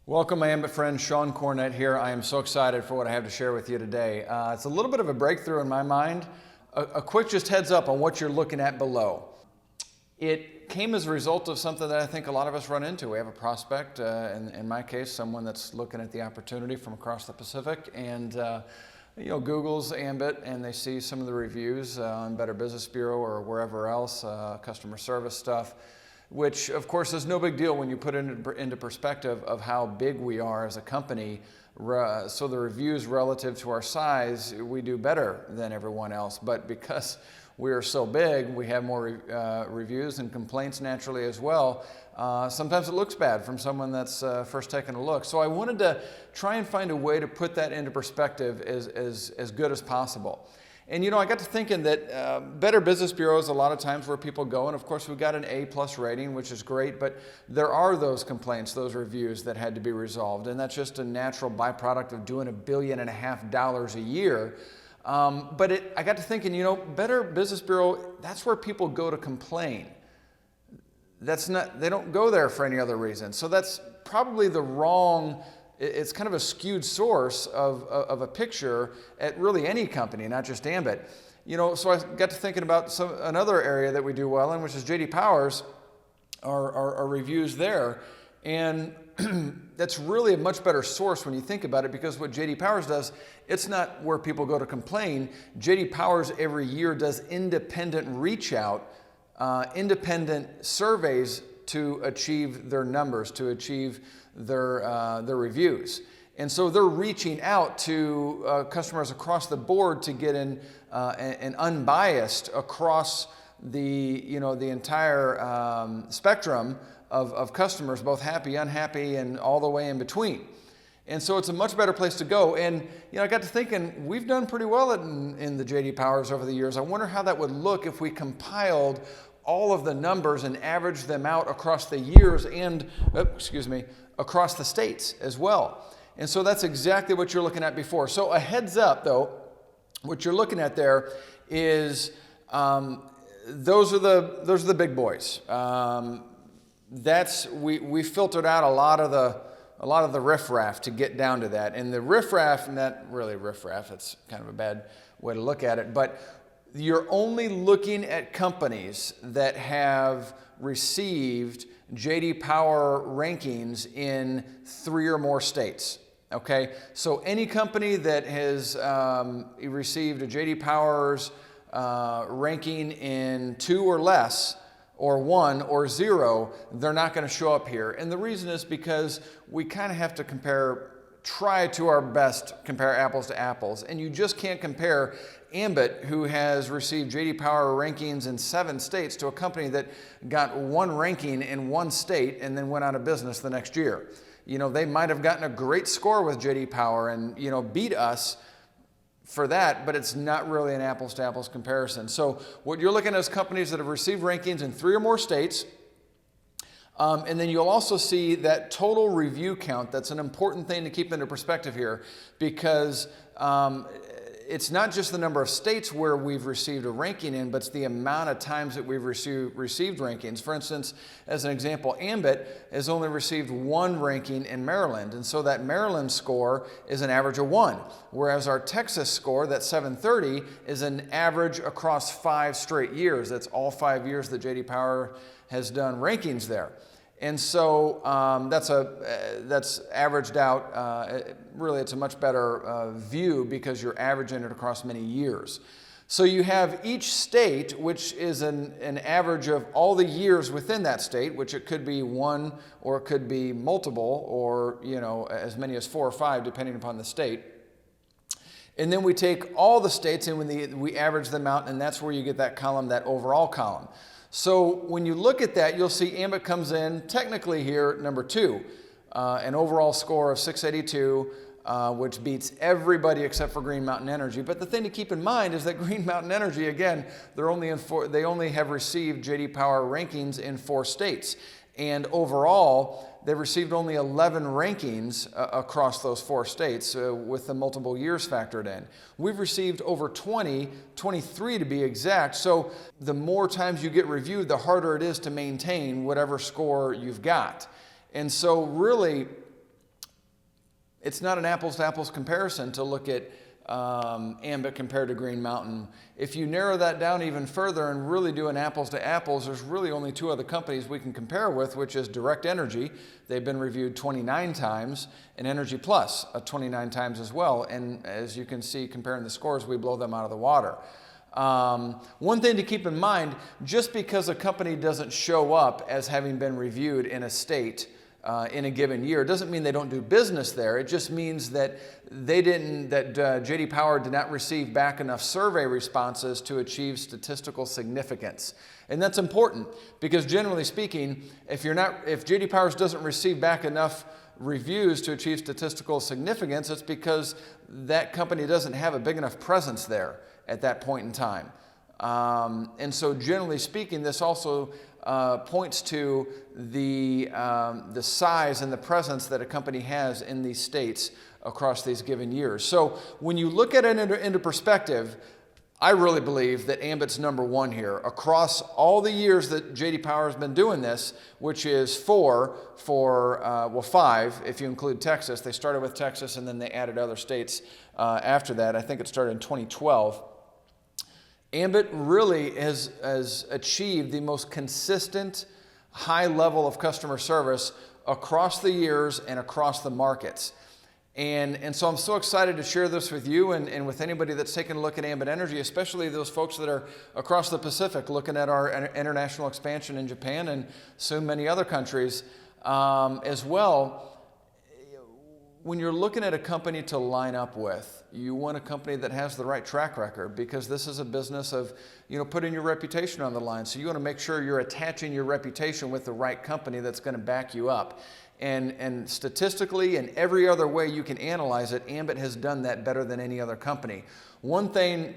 Welcome, my Ambit friend, Sean Cornett here. I am so excited for what I have to share with you today. It's a little bit of a breakthrough in my mind. A quick just heads up on what you're looking at below. It came as a result of something that I think a lot of us run into. We have a prospect, in my case, someone that's looking at the opportunity from across the Pacific, and Google's Ambit, and they see some of the reviews on Better Business Bureau or wherever else, customer service stuff, which of course is no big deal when you put it into perspective of how big we are as a company. So the reviews relative to our size, we do better than everyone else. But because we are so big, we have more reviews and complaints naturally as well. Sometimes it looks bad from someone that's first taken a look. So I wanted to try and find a way to put that into perspective as good as possible. And I got to thinking that Better Business Bureau is a lot of times where people go, and of course we've got an A+ rating, which is great, but there are those complaints, those reviews that had to be resolved, and that's just a natural byproduct of doing $1.5 billion a year. I got to thinking, Better Business Bureau, that's where people go to complain. They don't go there for any other reason. So that's probably the wrong. It's kind of a skewed source of a picture at really any company, not just Ambit. So I got to thinking about another area that we do well in, which is J.D. Power's, our reviews there. And that's really a much better source when you think about it, because what J.D. Power's does, it's not where people go to complain. J.D. Power's every year does independent reach out, independent surveys to achieve their numbers, to achieve their reviews. And so they're reaching out to customers across the board to get an unbiased across the entire spectrum of customers, both happy, unhappy, and all the way in between. And so it's a much better place to go. And I got to thinking, we've done pretty well in the J.D. Powers over the years. I wonder how that would look if we compiled all of the numbers and averaged them out across the years and, across the states as well. And so that's exactly what you're looking at before. So a heads up though, what you're looking at there is those are the big boys. We filtered out a lot of the riffraff to get down to that. And the riffraff, not really riffraff, it's kind of a bad way to look at it, but you're only looking at companies that have received J.D. Power rankings in 3 or more states. Okay, so any company that has received a J.D. Power's ranking in 2 or less, or 1 or 0, they're not going to show up here. And the reason is because we kind of have to try to our best compare apples to apples, and you just can't compare Ambit, who has received J.D. Power rankings in 7 states, to a company that got 1 ranking in 1 state and then went out of business the next year. They might have gotten a great score with J.D. Power and beat us for that, but it's not really an apples to apples comparison. So what you're looking at is companies that have received rankings in 3 or more states. And then you'll also see that total review count. That's an important thing to keep into perspective here, because it's not just the number of states where we've received a ranking in, but it's the amount of times that we've received rankings. For instance, as an example, Ambit has only received 1 ranking in Maryland, and so that Maryland score is an average of 1, whereas our Texas score, that 730, is an average across 5 straight years. That's all 5 years that J.D. Power has done rankings there. And so that's averaged out. Really, it's a much better view because you're averaging it across many years. So you have each state, which is an average of all the years within that state, which it could be 1 or it could be multiple, or as many as 4 or 5, depending upon the state. And then we take all the states and we average them out, and that's where you get that column, that overall column. So when you look at that, you'll see Ambit comes in technically here number 2, an overall score of 682, which beats everybody except for Green Mountain Energy. But the thing to keep in mind is that Green Mountain Energy, again, they only have received J.D. Power rankings in 4 states. And overall, they received only 11 rankings across those 4 states with the multiple years factored in. We've received over 23 to be exact. So the more times you get reviewed, the harder it is to maintain whatever score you've got. And so really, it's not an apples to apples comparison to look at Ambit compared to Green Mountain. If you narrow that down even further and really do an apples to apples, there's really only two other companies we can compare with, which is Direct Energy. They've been reviewed 29 times, and Energy Plus 29 times as well. And as you can see, comparing the scores, we blow them out of the water. One thing to keep in mind, just because a company doesn't show up as having been reviewed in a state in a given year doesn't mean they don't do business there. It just means that J.D. Power did not receive back enough survey responses to achieve statistical significance. And that's important because generally speaking, if J.D. Power doesn't receive back enough reviews to achieve statistical significance, it's because that company doesn't have a big enough presence there at that point in time. And so generally speaking, this also points to the size and the presence that a company has in these states across these given years. So when you look at it into perspective, I really believe that Ambit's number one here across all the years that J.D. Power has been doing this, which is five if you include Texas. They started with Texas and then they added other states after that. I think it started in 2012. Ambit really has achieved the most consistent high level of customer service across the years and across the markets. And so I'm so excited to share this with you and with anybody that's taking a look at Ambit Energy, especially those folks that are across the Pacific looking at our international expansion in Japan and soon many other countries as well. When you're looking at a company to line up with, you want a company that has the right track record, because this is a business of, putting your reputation on the line. So you want to make sure you're attaching your reputation with the right company that's going to back you up. And statistically and every other way you can analyze it, Ambit has done that better than any other company. One thing,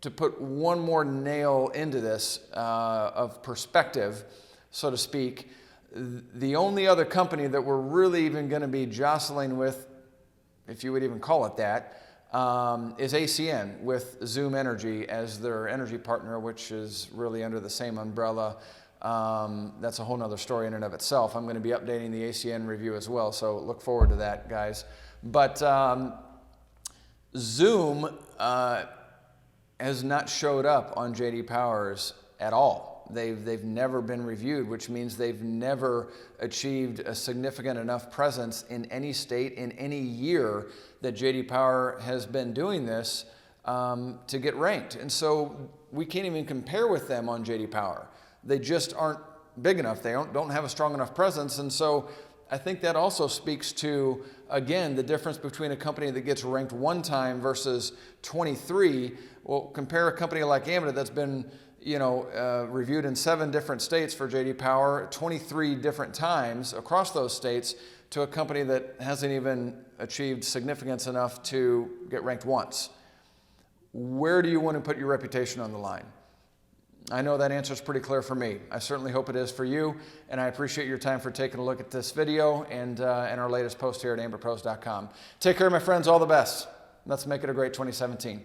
to put one more nail into this of perspective, so to speak, the only other company that we're really even going to be jostling with, if you would even call it that, is ACN with Zoom Energy as their energy partner, which is really under the same umbrella. That's a whole nother story in and of itself. I'm going to be updating the ACN review as well, so look forward to that, guys. But Zoom has not showed up on J.D. Power's at all. They've never been reviewed, which means they've never achieved a significant enough presence in any state in any year that J.D. Power has been doing this to get ranked. And so we can't even compare with them on J.D. Power. They just aren't big enough. They don't have a strong enough presence. And so I think that also speaks to, again, the difference between a company that gets ranked one time versus 23. Well, compare a company like Ambit that's been reviewed in 7 different states for J.D. Power, 23 different times across those states, to a company that hasn't even achieved significance enough to get ranked once. Where do you want to put your reputation on the line? I know that answer is pretty clear for me. I certainly hope it is for you, and I appreciate your time for taking a look at this video and our latest post here at ambitpros.com. Take care, my friends. All the best. Let's make it a great 2017.